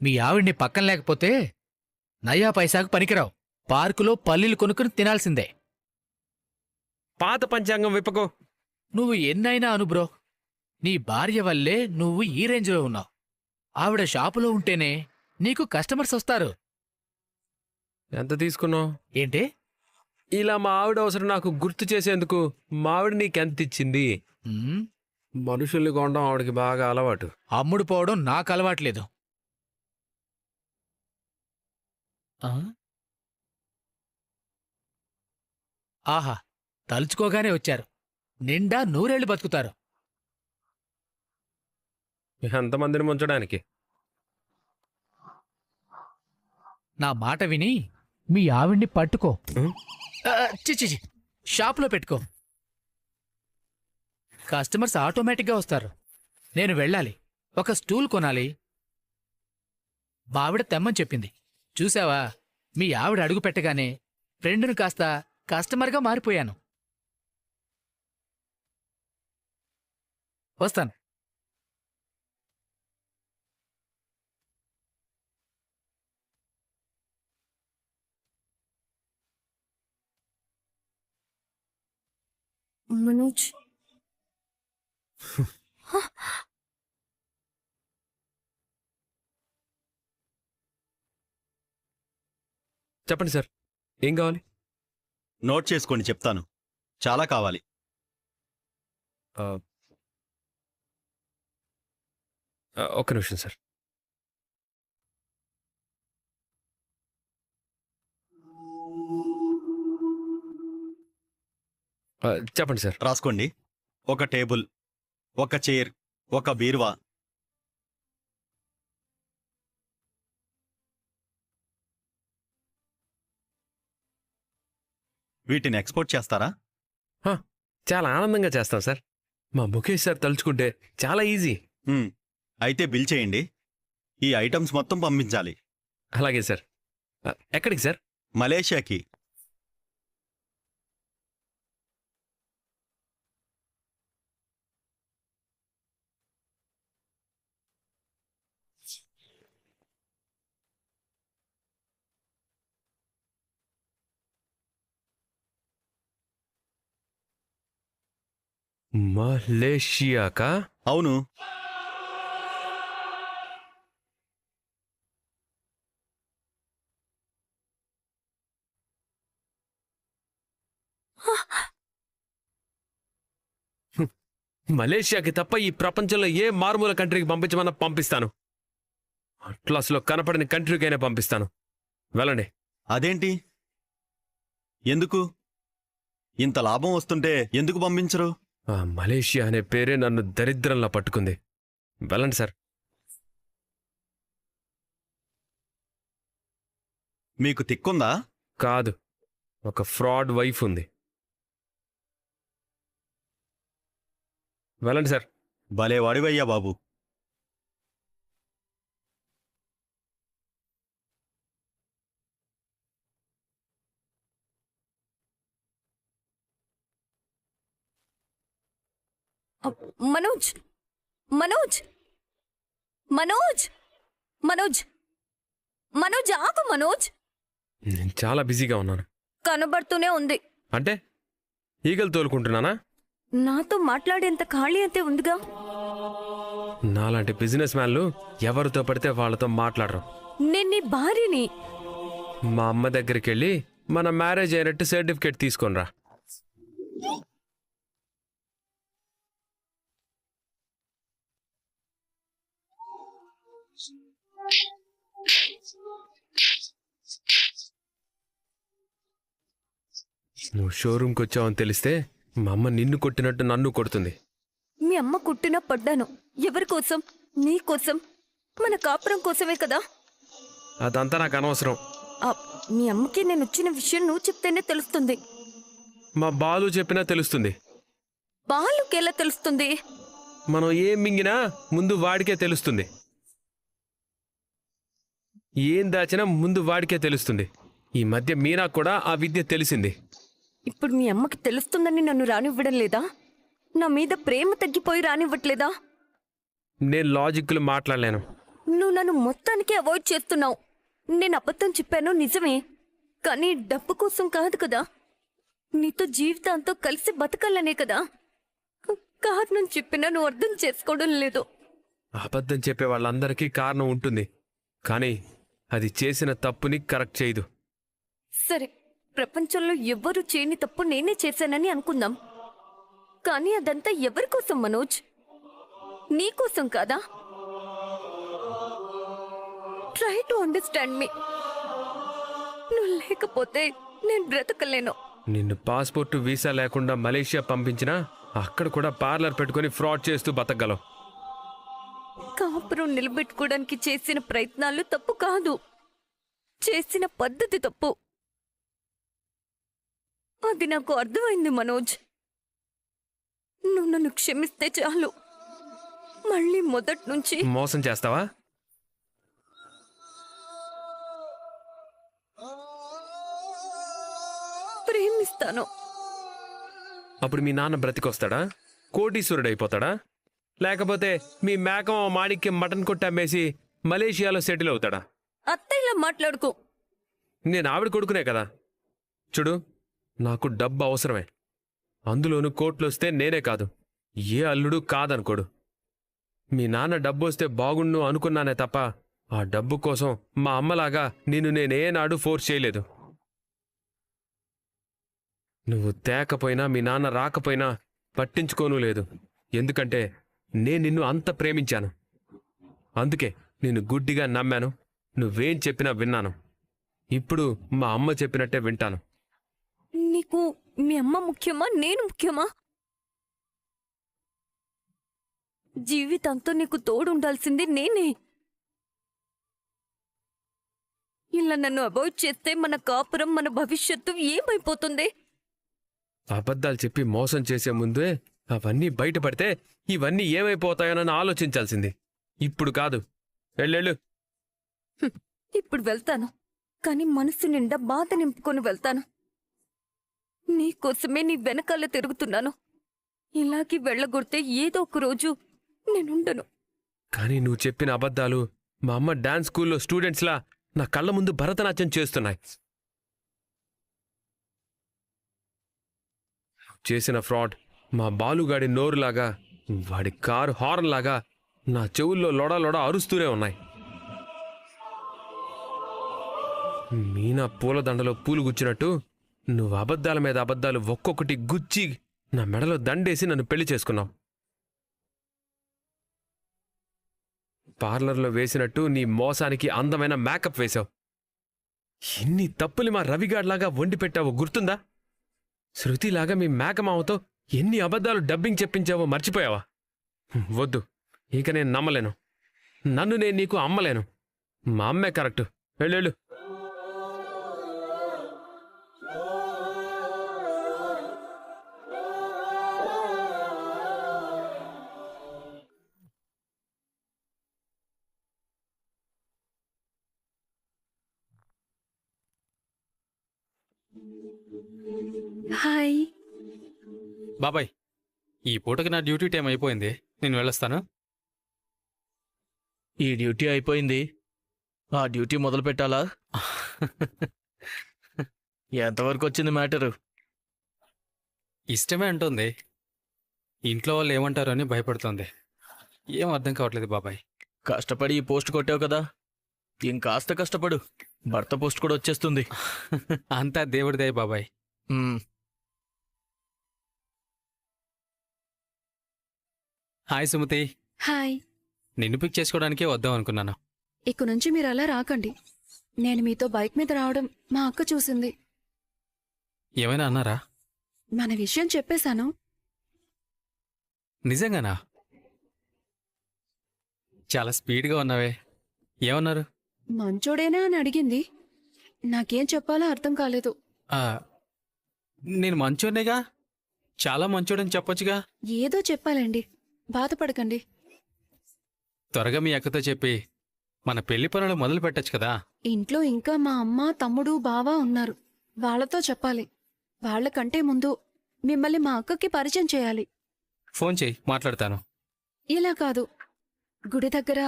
మీ ఆవిడ్ని పక్కన లేకపోతే నయా పైసాకు పనికిరావు. పార్కులో పల్లీలు కొనుక్కుని తినాల్సిందే. పాత పంచాంగం విప్పకో. నువ్వు ఎన్నైనా అను బ్రో, నీ భార్య వల్లే నువ్వు ఈ రేంజ్లో ఉన్నావు. ఆవిడ షాపులో ఉంటేనే నీకు కస్టమర్స్ వస్తారు. ఎంత తీసుకున్నావు? ఏంటి? ఇలా మా ఆవిడ అవసరం నాకు గుర్తు చేసేందుకు మా ఆవిడ నీకెంత ఇచ్చింది? ఉమ్, మనుషుల్ని కొనడం ఆవిడకి బాగా అలవాటు. అమ్ముడు పోవడం నాకు అలవాట్లేదు. ఆ? ఆహా, తలుచుకోగానే వచ్చారు. నిండా నూరేళ్లు బతుకుతారు. ఎంతమందిని ముంచడానికి? నా మాట విని మీ ఆవిడ్ని పట్టుకో. ఉం? చిచి, షాపులో పెట్టుకో. కస్టమర్స్ ఆటోమేటిక్గా వస్తారు. నేను వెళ్ళాలి, ఒక స్టూల్ కొనాలి. మా ఆవిడ తెమ్మని చెప్పింది. చూసావా, మీ ఆవిడ అడుగు పెట్టగానే ఫ్రెండ్ను కాస్త కస్టమర్గా మారిపోయాను. వస్తాను. మనోజ్, చెప్పండి సార్, ఏం కావాలి? నోట్ చేసుకోండి, చెప్తాను. చాలా కావాలి. ఒక్క నిమిషం సార్. చెప్పండి సార్. రాసుకోండి. ఒక టేబుల్, ఒక చైర్, ఒక బీరువా. వీటిని ఎక్స్పోర్ట్ చేస్తారా? చాలా ఆనందంగా చేస్తాం సార్. మా ముఖేష్ సార్ తలుచుకుంటే చాలా ఈజీ. అయితే బిల్ చేయండి. ఈ ఐటమ్స్ మొత్తం పంపించాలి. అలాగే సార్. ఎక్కడికి సార్? మలేషియాకి. మలేషియాకా? అవును. మలేషియాకి తప్ప ఈ ప్రపంచంలో ఏ మారుమూల కంట్రీకి పంపించమన్నా పంపిస్తాను. అట్లాస్లో కనపడని కంట్రీకైనా పంపిస్తాను. వెళ్ళండి. అదేంటి? ఎందుకు? ఇంత లాభం వస్తుంటే ఎందుకు పంపించరు? ఆ మలేషియా అనే పేరే నన్ను దరిద్రంలా పట్టుకుంది. వెళ్ళండి సార్. మీకు తిక్కుందా? కాదు, ఒక ఫ్రాడ్ వైఫ్ ఉంది. వెళ్ళండి సార్. భలే వాడివయ్యా బాబు. మనోజ్, మనోజ్, మనోజ్, మనోజ్, మనోజ్, ఆగు మనోజ్. నేను చాలా బిజీగా ఉన్నాను. కనబడుతూనే ఉంది. అంటే ఈగలు తోలుకుంటున్నానా? నాతో మాట్లాడేంత ఖాళీ అయితే ఉందిగా. నాలాంటి బిజినెస్ మ్యాన్లు ఎవరితో పడితే వాళ్ళతో మాట్లాడరు. నేను నీ భార్యని. మా అమ్మ దగ్గరికి వెళ్ళి మన మ్యారేజ్ అయినట్టు సర్టిఫికేట్ తీసుకొనిరా. నువ్వు షోరూమ్కి వచ్చావని తెలిస్తే మా అమ్మ నిన్ను కొట్టినట్టు నన్ను కొడుతుంది. మీ అమ్మ కుట్టినా పడ్డాను. ఎవరి కోసం? నీ కోసం, మన కాపురం కోసమే కదా. అదంతా నాకు అనవసరం. మీ అమ్మకి నేను వచ్చిన విషయం నువ్వు చెప్తేనే తెలుస్తుంది. మా బాలు చెప్పినా తెలుస్తుంది. బాలుకి ఎలా తెలుస్తుంది? మనం ఏం మింగినా ముందు వాడికే తెలుస్తుంది. ఏం దాచినా ముందు వాడికే తెలుస్తుంది. ఈ మధ్య మీనా కూడా ఆ విద్య తెలిసింది. ఇప్పుడు మీ అమ్మకి తెలుస్తుందని నన్ను రానివ్వడం లేదా? నా మీద ప్రేమ తగ్గిపోయి రానివ్వట్లేదా? నేను లాజిక్లు మాట్లాడలేను. నువ్వు నన్ను మొత్తానికి అవాయిడ్ చేస్తున్నావు. నేను అబద్ధం చెప్పాను నిజమే, కానీ డబ్బు కోసం కాదు కదా. నీతో జీవితాంతం కలిసి బతకాలనే కదా. కారణం చెప్పినా నువ్వు అర్థం చేసుకోవడం లేదు. అబద్ధం చెప్పే వాళ్ళందరికీ కారణం ఉంటుంది, కానీ అది చేసిన తప్పుని కరెక్ట్ చేయదు. సరే, ప్రపంచంలో ఎవ్వరూ చేయని తప్పు నేనే చేశానని అనుకుందాం. కానీ అదంతా ఎవరి కోసం మనోజ్? నీకోసం కాదా? ట్రై టు అండర్స్టాండ్ మీ. నువ్వు లేకపోతే నేను బ్రతకలేను. నిన్ను పాస్పోర్టు వీసా లేకుండా మలేషియా పంపించినా అక్కడ కూడా పార్లర్ పెట్టుకుని ఫ్రాడ్ చేస్తూ బతకగలవు. కాపురం నిలబెట్టుకోవడానికి చేసిన ప్రయత్నాలు తప్పు కాదు, చేసిన పద్ధతి తప్పు. అది నాకు అర్థమైంది మనోజ్. నువ్వు నన్ను క్షమిస్తే చాలు. మళ్ళీ మొదటి నుంచి మోసం చేస్తావా? ప్రేమిస్తాను. అప్పుడు మీ నాన్న బ్రతికొస్తాడా? కోటీశ్వరుడైపోతాడా? లేకపోతే మీ మేకం మాణిక్యం మటన్ కొట్టి అమ్మేసి మలేషియాలో సెటిల్ అవుతాడా? అత్తయ్యలా మాట్లాడుకో. నేను ఆవిడ కొడుకునే కదా. చూడు, నాకు డబ్బు అవసరమే. అందులోనూ కోట్లు వస్తే నేనే కాదు, ఏ అల్లుడు కాదనుకోడు. మీ నాన్న డబ్బు వస్తే బాగుండు అనుకున్నానే తప్ప ఆ డబ్బు కోసం మా అమ్మలాగా నిన్ను నేనేనాడు ఫోర్స్ చేయలేదు. నువ్వు తేకపోయినా మీ నాన్న రాకపోయినా పట్టించుకోనూ లేదు. ఎందుకంటే నేను నిన్ను అంత ప్రేమించాను. అందుకే నిన్ను గుడ్డిగా నమ్మాను. నువ్వేం చెప్పినా విన్నాను. ఇప్పుడు మా అమ్మ చెప్పినట్టే వింటాను. నీకు మీ అమ్మ ముఖ్యమా, నేను ముఖ్యమా? జీవితంతో నీకు తోడుండాల్సింది నేనే. ఇలా నన్ను అవాయిడ్ చేస్తే మన కాపురం, మన భవిష్యత్తు ఏమైపోతుంది? అబద్ధాలు చెప్పి మోసం చేసే ముందే అవన్నీ బయటపడితే ఇవన్నీ ఏమైపోతాయోనని ఆలోచించాల్సింది. ఇప్పుడు కాదు. వెళ్ళు. ఇప్పుడు వెళ్తాను, కానీ మనసు నిండా బాధ నింపుకొని వెళ్తాను. నీకోసమే నీ వెనకాల తిరుగుతున్నాను. ఇలాగే వెళ్ళగొడితే ఏదో ఒక రోజు నేనుండను. కానీ నువ్వు చెప్పిన అబద్ధాలు మా అమ్మ డాన్స్ స్కూల్లో స్టూడెంట్స్లా నా కళ్ళ ముందు భరతనాట్యం చేస్తున్నాయి. చేసిన ఫ్రాడ్ మా బాలుగాడి నోరులాగా, వాడి కారు హార్న్ లాగా నా చెవుల్లో లొడ అరుస్తూనే ఉన్నాయి. మీనా పూలదండలో పూలు గుచ్చినట్టు నువ్వు అబద్ధాల మీద అబద్ధాలు ఒక్కొక్కటి గుచ్చి నా మెడలో దండేసి నన్ను పెళ్లి చేసుకున్నావు. పార్లర్లో వేసినట్టు నీ మోసానికి అందమైన మేకప్ వేశావు. ఎన్ని తప్పులు మా రవిగాడ్లాగా వండి పెట్టావో గుర్తుందా? శృతిలాగా మీ మేకమావతో ఎన్ని అబద్ధాలు డబ్బింగ్ చెప్పించావో మర్చిపోయావా? వద్దు, ఇక నేను నమ్మలేను. నన్ను నేను నీకు అమ్మలేను. మా అమ్మే కరెక్టు. వెళ్ళు. హాయ్. బాబాయ్, ఈ పూటకి నా డ్యూటీ టైం అయిపోయింది, నేను వెళ్ళొస్తాను. ఈ డ్యూటీ అయిపోయింది, ఆ డ్యూటీ మొదలు పెట్టాలా? ఎంతవరకు వచ్చింది మ్యాటరు? ఇష్టమే అంటుంది. ఇంట్లో వాళ్ళు ఏమంటారో అని భయపడుతోంది. ఏం అర్థం కావట్లేదు బాబాయ్. కష్టపడి ఈ పోస్ట్ కొట్టావు కదా, ఇంకాస్త కష్టపడు, భర్త పోస్ట్ కూడా వచ్చేస్తుంది. అంతా దేవుడిదే బాబాయ్. మ్మ్. Hi Sumathi, hi. నిన్ను పిక్ చేసుకోవడానికే వద్దాం అనుకున్నాను. ఇక నుంచి మీరు అలా రాకండి. నేను మీతో బైక్ మీద రావడం మా అక్క చూసింది. ఏమైనా అన్నారా? మన విషయం చెప్పేశాను. నిజంగానా? చాలా స్పీడ్గా ఉన్నావే. ఏమన్నారు? మంచోడేనా అని అడిగింది. నాకేం చెప్పాలో అర్థం కాలేదు. ఆ, నేను మంచోనేగా, చాలా మంచోడని చెప్పొచ్చుగా. ఏదో చెప్పాలండి, బాధపడకండి. త్వరగా మీ అక్కతో చెప్పి మన పెళ్లి పనులు మొదలు పెట్టచ్చు కదా. ఇంట్లో ఇంకా మా అమ్మ, తమ్ముడు, బావ ఉన్నారు. వాళ్ళతో చెప్పాలి. వాళ్ళకంటే ముందు మిమ్మల్ని మా అక్కకి పరిచయం చేయాలి. ఫోన్ చేయి, మాట్లాడతాను. ఇలా కాదు, గుడి దగ్గర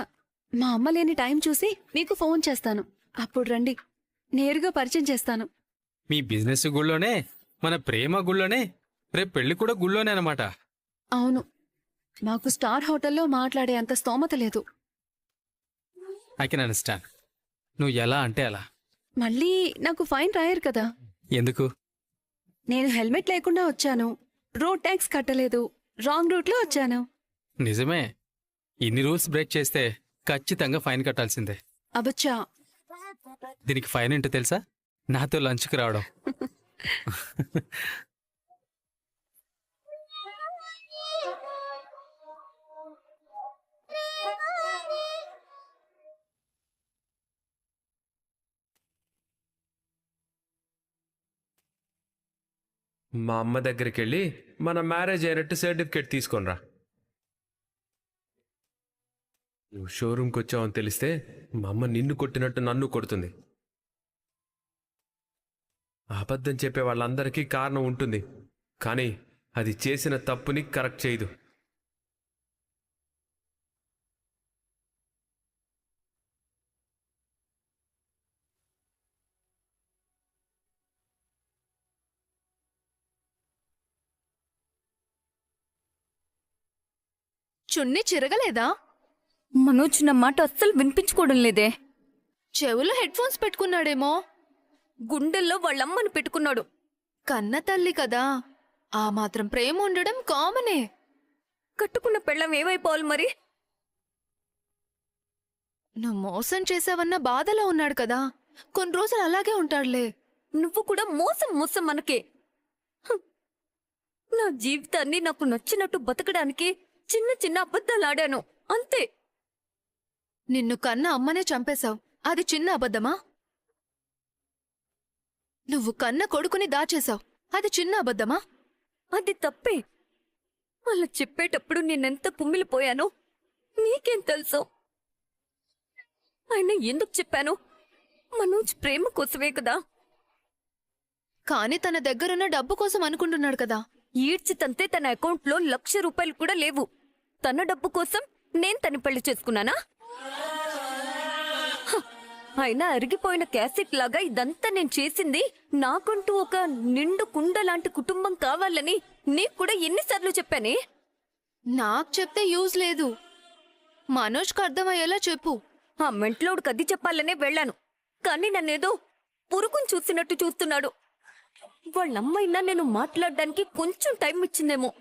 మా అమ్మ లేని టైం చూసి మీకు ఫోన్ చేస్తాను. అప్పుడు రండి, నేరుగా పరిచయం చేస్తాను. మీ బిజినెస్ గుళ్ళోనే, మన ప్రేమ గుళ్ళోనే, రేపు పెళ్లి కూడా గుళ్ళోనే అనమాట. అవును, మాకు స్టార్ హోటల్లో మాట్లాడే అంత స్తోమత లేదు. I can understand. నువ్వు ఎలా అంటే అలా. మళ్ళీ నాకు ఫైన్ రాయరు కదా. ఎందుకు? నేను హెల్మెట్ లేకుండా వచ్చాను, రోడ్ ట్యాక్స్ కట్టలేదు, రాంగ్ రూట్లో వచ్చాను. నిజమే, ఇన్ని రూల్స్ బ్రేక్ చేస్తే ఖచ్చితంగా ఫైన్ కట్టాల్సిందే. అబచ్చా. దీనికి ఫైన్ ఏంటో తెలుసా? నాతో లంచ్కి రావడం. మా అమ్మ దగ్గరికి వెళ్ళి మన మ్యారేజ్ అయినట్టు సర్టిఫికేట్ తీసుకొనిరా. నువ్వు షోరూమ్కి వచ్చావని తెలిస్తే మా అమ్మ నిన్ను కొట్టినట్టు నన్ను కొడుతుంది. అబద్ధం చెప్పే వాళ్ళందరికీ కారణం ఉంటుంది, కానీ అది చేసిన తప్పుని కరెక్ట్ చేయదు. చున్నీ చిరగలేదా? మనోజ్ నా మాట అస్సలు వినిపించుకోవడం లేదే. చెవులో హెడ్ ఫోన్స్ పెట్టుకున్నాడేమో. గుండెల్లో వాళ్ళమ్మని పెట్టుకున్నాడు. కన్న తల్లి కదా, ఆ మాత్రం ప్రేమ ఉండడం కామనే. కట్టుకున్న పెళ్ళం ఏమైపోవాలి మరి? నువ్వు మోసం చేసావన్న బాధలో ఉన్నాడు కదా, కొన్ని రోజులు అలాగే ఉంటాడులే. నువ్వు కూడా మోసం మోసం మనకే. హ్. నా జీవితాన్ని నాకు నచ్చినట్టు బతకడానికి చిన్న చిన్న అబద్ధాలు ఆడాను, అంతే. నిన్ను కన్న అమ్మనే చంపేశావు, అది చిన్న అబద్ధమా? నువ్వు కన్న కొడుకుని దాచేశావు, అది చిన్న అబద్ధమా? అది తప్పే. అలా చెప్పేటప్పుడు నేనెంత కుమ్మిలిపోయానో నీకేం తెలుసు. ఆయన ఎందుకు చెప్పాను? మనోజ్ ప్రేమ కోసమే కదా. కాని తన దగ్గరున్న డబ్బు కోసం అనుకుంటున్నాడు కదా. ఈడ్చితంతే తన అకౌంట్లో ₹1,00,000 కూడా లేవు. తన డబ్బు కోసం నేను తన పెళ్లి చేసుకున్నానా? హ, అయినా అరిగిపోయిన క్యాసెట్ లాగా ఇదంతా నేను చేసింది నాకంటూ ఒక నిండు కుండ లాంటి కుటుంబం కావాలని నీకు కూడా ఎన్నిసార్లు చెప్పానే? నాకు చెప్తే యూజ్ లేదు, మనోజ్కి అర్థమయ్యేలా చెప్పు. ఆ మెంట్లోడు కది చెప్పాలనే వెళ్ళాను, కానీ నన్నేదో పురుగుని చూసినట్టు చూస్తున్నాడు. వాళ్ళమ్మైనా నేను మాట్లాడడానికి కొంచెం టైం ఇచ్చిందేమో,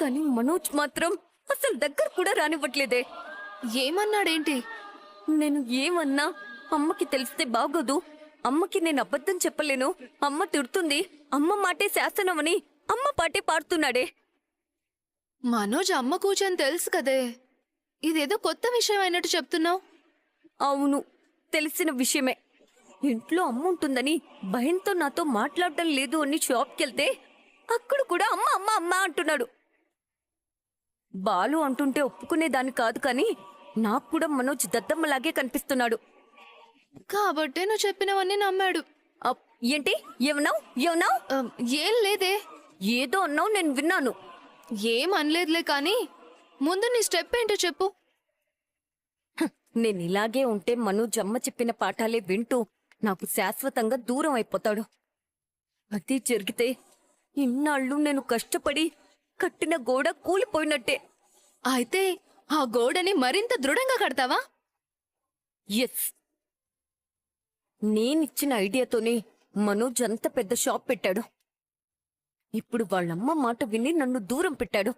కానీ మనోజ్ మాత్రం అసలు దగ్గర కూడా రానివ్వట్లేదే. ఏమన్నాడేంటి? నేను ఏమన్నా అమ్మకి తెలిస్తే బాగోదు, అమ్మకి నేను అబద్ధం చెప్పలేను, అమ్మ తిడుతుంది, అమ్మ మాటే శాసనమని అమ్మ పాటే పాడుతున్నాడే. మనోజ్ అమ్మ కూర్చొని తెలుసు కదే, ఇదేదో కొత్త విషయం అయినట్టు చెప్తున్నావు. అవును, తెలిసిన విషయమే. ఇంట్లో అమ్మ ఉంటుందని భయంతో నాతో మాట్లాడటం లేదు అని షాప్కెళ్తే అక్కడ కూడా అమ్మ అమ్మ అమ్మ అంటున్నాడు. బాలు అంటుంటే ఒప్పుకునేదాన్ని కాదు, కానీ నాకు కూడా మనోజ్ దద్దమ్మలాగే కనిపిస్తున్నాడు. కాబట్టే నువ్వు చెప్పినవన్నీ నమ్మాడు. ఏంటి? ఏమన్నావు? ఏమన్నావు? ఆ, ఏం లేదే. ఏదో అన్నావు, నేను విన్నాను. ఏం అనలేదులే, కానీ ముందు నీ స్టెప్ ఏంటో చెప్పు. నేను ఇలాగే ఉంటే మనోజ్ అమ్మ చెప్పిన పాఠాలే వింటూ నాకు శాశ్వతంగా దూరం అయిపోతాడు. అది జరిగితే ఇన్నాళ్ళు నేను కష్టపడి కట్టిన గోడ కూలిపోయినట్టే. అయితే ఆ గోడని మరింత దృఢంగా కడతావా? ఎస్, నేనిచ్చిన ఐడియాతోనే మనోజ్ అంత పెద్ద షాప్ పెట్టాడు. ఇప్పుడు వాళ్ళమ్మ మాట విని నన్ను దూరం పెట్టాడు.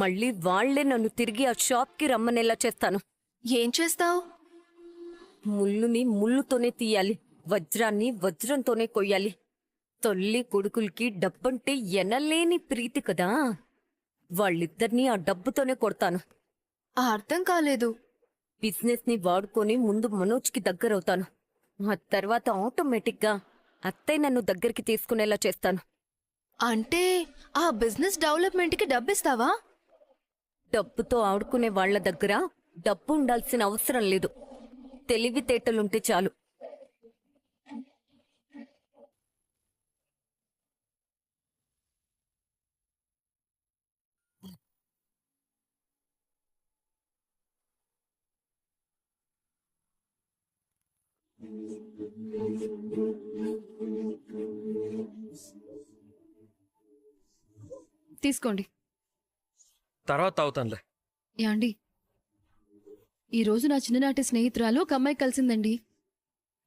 మళ్ళీ వాళ్లే నన్ను తిరిగి ఆ షాప్కి రమ్మనేలా చేస్తాను. ఏం చేస్తావు? ముళ్ళుని ముళ్ళుతోనే తీయాలి, వజ్రాన్ని వజ్రంతోనే కొయ్యాలి. తల్లి కొడుకులకి డబ్బంటే ఎనలేని ప్రీతి కదా, వాళ్ళిద్దరినీ ఆ డబ్బుతోనే కొడతాను. అర్థం కాలేదు. బిజినెస్ ని వాడుకొని ముందు మనోజ్కి దగ్గరవుతాను, ఆ తర్వాత ఆటోమేటిక్గా అత్తయ్య నన్ను దగ్గరికి తీసుకునేలా చేస్తాను. అంటే ఆ బిజినెస్ డెవలప్మెంట్కి డబ్బిస్తావా? డబ్బుతో ఆడుకునే వాళ్ల దగ్గర డబ్బు ఉండాల్సిన అవసరం లేదు, తెలివితేటలుంటే చాలు. తీసుకోండి. తర్వాత తాగుతానులే. యాండి, ఈరోజు నా చిన్ననాటి స్నేహితురాలు ఒక అమ్మాయి కలిసిందండి.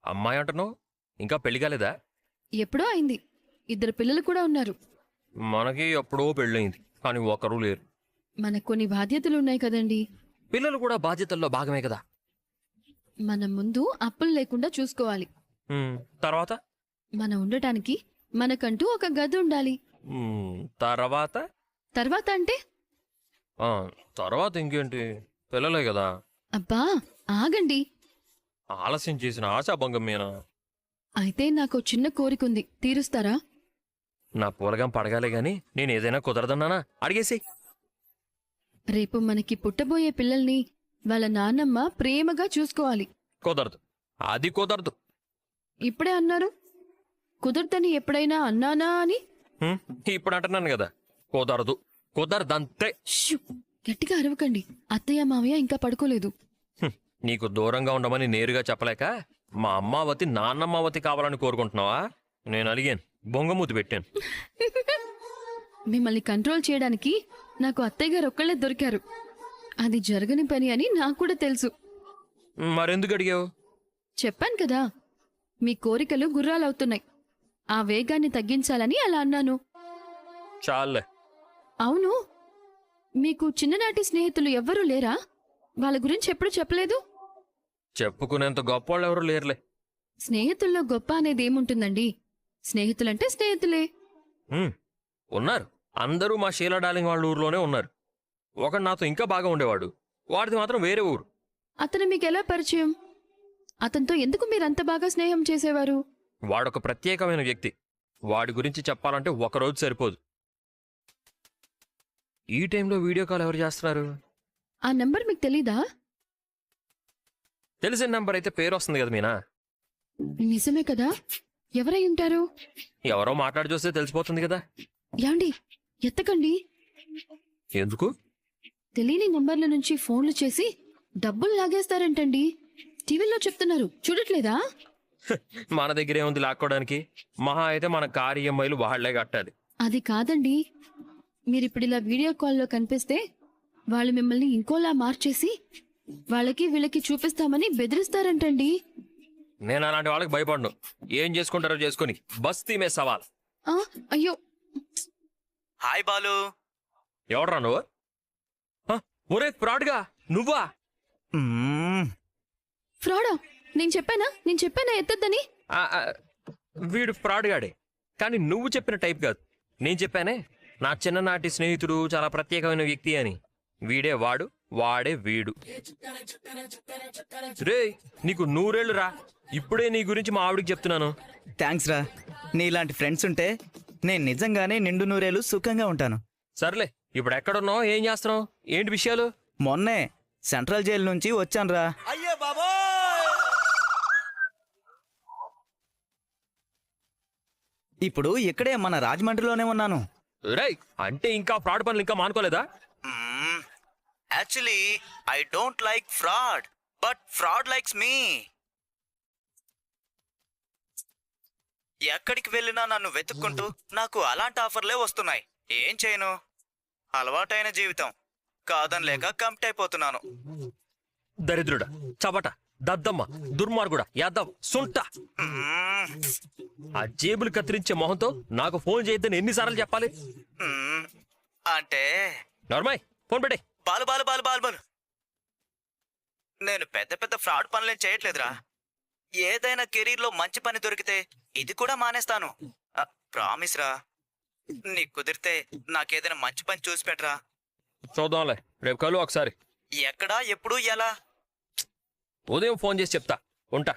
అమ్మాయి అంటున్నావు, ఇంకా పెళ్లి కాలేదా? ఎప్పుడో అయింది. 2 పిల్లలు కూడా ఉన్నారు. మనకి ఎప్పుడో పెళ్ళయింది, కానీ ఒకరు లేరు. మనకు కొన్ని బాధ్యతలు ఉన్నాయి కదండి. పిల్లలు కూడా బాధ్యతల్లో భాగమే కదా. మనం ముందు అప్పులు లేకుండా చూసుకోవాలి. తర్వాత మనం ఉండటానికి మనకంటూ ఒక గది ఉండాలి. తర్వాత తర్వాత అంటే ఆ, తర్వాత ఇంకేంటి, పిల్లలే కదా. అబ్బా ఆగండి. ఆలస్యం చేసిన ఆశాభంగం మీనా. అయితే నాకు చిన్న కోరికుంది, తీరుస్తారా? నా పూలగం పడగాలే గాని నేను ఏదైనా కుదరదన్నానా? అడిగేసి. రేపు మనకి పుట్టబోయే పిల్లల్ని వాళ్ళ నాన్నమ్మ ప్రేమగా చూసుకోవాలి. కుదరదు, అది కుదరదు. ఇప్పుడే అన్నారు కుదరదని. ఎప్పుడైనా అన్నానా అని? ఇప్పుడు అంటున్నాను కదా, కుదరదు, కుదరదంతే. షూ! గట్టిగా అరవకండి. అత్తయ్య మావయ్య ఇంకా పడుకోలేదు. నీకు దూరంగా ఉండమని నేరుగా చెప్పలేక మా అమ్మావతి నాన్నమ్మావతి కావాలని కోరుకుంటున్నావా? నేను అడిగాను, బొంగమూతి పెట్టాను. మిమ్మల్ని కంట్రోల్ చేయడానికి నాకు అత్తయ్య గారు ఒక్కళ్ళే దొరికారు. అది జరగని పని అని నాకు కూడా తెలుసు. మరెందుకు అడిగావు? చెప్పాను కదా, మీ కోరికలు గుర్రాలవుతున్నాయి. ఆ వేగాన్ని తగ్గించాలని అలా అన్నాను. చాలే. అవును, మీకు చిన్ననాటి స్నేహితులు ఎవ్వరూ లేరా? వాళ్ళ గురించి ఎప్పుడు చెప్పలేదు. చెప్పుకునేంత గొప్పవాళ్ళు ఎవరు లేరులే. స్నేహితుల్లో గొప్ప అనేది ఏముంటుందండి? స్నేహితులంటే స్నేహితులే. ఉన్నారు, అందరూ మా షీలా డార్లింగ్ వాళ్ళ ఊర్లోనే ఉన్నారు. ఒకడు నాతో ఇంకా బాగా ఉండేవాడు, వాడిది మాత్రం వేరే ఊరు. అతను మీకెలా పరిచయం? అతనితో ఎందుకు మీరంత బాగా స్నేహం చేసేవారు? వాడొక ప్రత్యేకమైన వ్యక్తి. వాడి గురించి చెప్పాలంటే ఒకరోజు సరిపోదు. ఈ టైంలో వీడియో కాల్ ఎవరు చేస్తున్నారు? ఆ నంబర్ మీకు తెలీదా? తెలిసిన నంబర్ అయితే పేరు వస్తుంది కదా మీనా. నిజమే కదా, ఎవరై ఉంటారు? ఎవరో మాట్లాడి చూస్తే తెలిసిపోతుంది కదా. యాండి, ఎత్తకండి. ఎందుకు? తెలియని నంబర్ల నుంచి ఫోన్లు చేసి డబ్బులు లాగేస్తారంటండి. టీవీలో చెప్తున్నారు, చూడట్లేదా? మన దగ్గరే ఉంది లాక్కోవడానికి. మహా అయితే మన కారు ఈఎంఐలు వాళ్లే కట్టాలి. అది కాదండి, మీరిప్పుడు ఇలా వీడియో కాల్లో కనిపిస్తే వాళ్ళు మిమ్మల్ని ఇంకోలా మార్చేసి వాళ్ళకి వీళ్ళకి చూపిస్తామని బెదిరిస్తారంటండి. నేను అలాంటి వాళ్ళకి భయపడను. ఏం చేసుకుంటారో చేసుకుని బస్తీ మే సవాల్. ఆ, అయ్యో, హాయ్ బాలు. ఎవడ్రా నువ్వు? ఒరే ఫ్రాడ్గా నువ్వా? ఫ్రాడా? నేను చెప్పానా ఎత్తద్దని? వీడు ఫ్రాడ్గాడే, కానీ నువ్వు చెప్పిన టైప్ కాదు. నేను చెప్పానే, నా చిన్ననాటి స్నేహితుడు చాలా ప్రత్యేకమైన వ్యక్తి అని. వీడే వాడు, వాడే వీడు. రే, నీకు 100 ఏళ్ళు రా. ఇప్పుడే నీ గురించి మా ఆవిడికి చెప్తున్నాను. థ్యాంక్స్ రా, నీలాంటి ఫ్రెండ్స్ ఉంటే నేను నిజంగానే నిండు 100 ఏళ్ళు సుఖంగా ఉంటాను. సర్లే, ఇప్పుడు ఎక్కడున్నావు, ఏం చేస్తున్నావు, ఏంటి విషయాలు? మొన్నే సెంట్రల్ జైలు నుంచి వచ్చానురా. ఇప్పుడు ఇక్కడే మన రాజమండ్రిలోనే ఉన్నాను. రేయ్, అంటే ఇంకా ఫ్రాడ్ పనులు ఇంకా మానుకోలేదా? Actually I don't like fraud, but fraud likes me. ఎక్కడికి వెళ్ళినా నన్ను వెతుక్కుంటూ నాకు అలాంటి ఆఫర్లే వస్తున్నాయి. ఏం చేయను, అలవాటైన జీవితం. కాదనలేక కంప్ట్ అయిపోతున్నాను. దరిద్రుడా, చబట, దద్దమ్మ, దుర్మార్గుడా, యాదవ్, సుంట. ఆ జేబులు కత్తిరించే మొహంతో నాకు ఫోన్ చేయొద్దని ఎన్నిసార్లు చెప్పాలి? అంటే నార్మల్ ఫోన్ పెట్టే. బాలు బాలు బాలు బాలు బాలు నేను పెద్ద పెద్ద ఫ్రాడ్ పనులేం చేయట్లేదురా. ఏదైనా కెరీర్లో మంచి పని దొరికితే ఇది కూడా మానేస్తాను. ప్రామిస్ రా. నీకు కుదిరితే నాకేదైనా మంచి పని చూసి పెట్టరా. చూద్దాంలే, రేపు కలు ఒకసారి. ఎక్కడా, ఎప్పుడు, ఎలా? ఉదయం ఫోన్ చేసి చెప్తా. ఉంటా.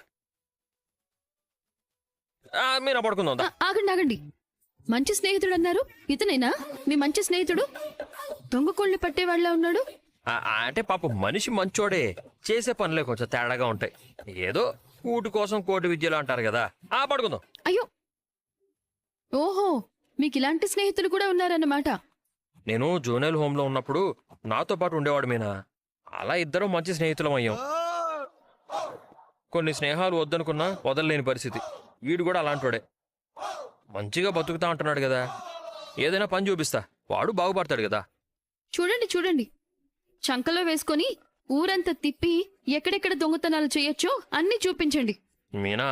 మీరు పడుకుందాం. ఆగండి. మంచి స్నేహితుడు అన్నారు, ఇతనేనా మీ మంచి స్నేహితుడు? దొంగ కోళ్ళు పట్టేవాళ్ళ ఉన్నాడు. అంటే పాప మనిషి మంచోడే, చేసే పనులే కొంచెం తేడాగా ఉంటాయి. ఏదో కూటి కోసం కోటి విద్యలు అంటారు కదా. పడుకుందాం. అయ్యో, ఓహో, మీకు ఇలాంటి స్నేహితులు కూడా ఉన్నారన్నమాట. నేను జూనియర్ హోమ్ లో ఉన్నప్పుడు నాతో పాటు ఉండేవాడు మీనా. అలా ఇద్దరం మంచి స్నేహితులం అయ్యాం. కొన్ని స్నేహాలు వద్దనుకున్నా వదలలేని పరిస్థితి. వీడు కూడా అలాంటోడే. మంచిగా బతుకుతా అంటున్నాడు కదా, ఏదైనా పని చూపిస్తా, వాడు బాగుపడతాడు కదా. చూడండి చూడండి, చంకలో వేసుకొని ఊరంతా తిప్పి ఎక్కడెక్కడ దొంగతనాలు చేయొచ్చో అన్నీ చూపించండి. మీనా,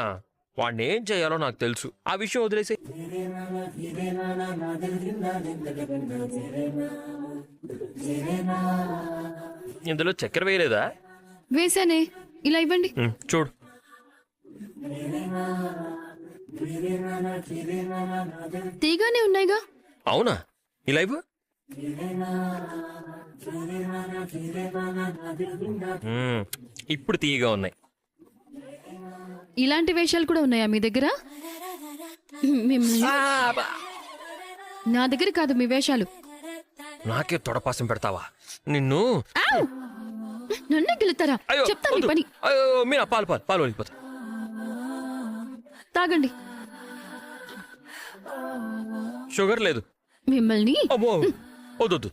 వాడిని ఏం చేయాలో నాకు తెలుసు. ఆ విషయం వదిలేసి. ఇందులో చక్కెర వేయలేదా? వేశానే, ఇలా ఇవ్వండి. చూడు. తీగానే ఉన్నాయిగా. అవునా? ఇలా ఇవ్వు. ఇప్పుడు తీయగా ఉన్నాయి. ఇలాంటి వేషాలు కూడా ఉన్నాయా మీ దగ్గర? మిమ్మల్ని నా దగ్గర కాదు మీ వేషాలు. నాకే తొడపాసం పెడతావా నిన్ను? నన్నే గెలుతారా? అయ్యో, చెప్తాను మీ వద్దు. పని. అయ్యో, మీనా, పాలు వెళ్ళిపోతా. తాగండి. షుగర్ లేదు. మిమ్మల్ని అమ్మో, వద్దు.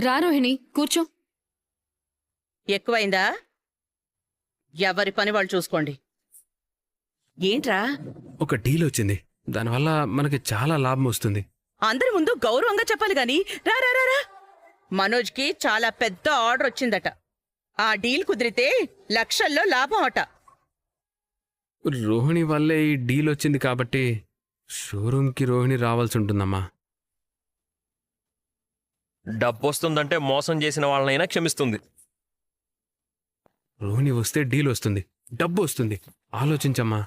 రా రోహిణి, కూర్చో. ఎక్కువైందా? ఎవరి పని వాళ్ళు చూసుకోండి. ఏంట్రా, ఒక డీల్ వచ్చింది, దానివల్ల మనకి చాలా లాభం వస్తుంది. అందరి ముందు గౌరవంగా చెప్పాలి గాని రా రా రా రా. మనోజ్కి చాలా పెద్ద ఆర్డర్ వచ్చిందట. ఆ డీల్ కుదిరితే లక్షల్లో లాభం అట. రోహిణి వల్లే ఈ డీల్ వచ్చింది కాబట్టి షోరూమ్కి రోహిణి రావాల్సి ఉంటుందమ్మా. డబ్బు వస్తుందంటే మోసం చేసిన వాళ్ళనైనా క్షమిస్తుంది. రోహిణి వస్తే డీల్ వస్తుంది, డబ్బు వస్తుంది. ఆలోచించమ్మా.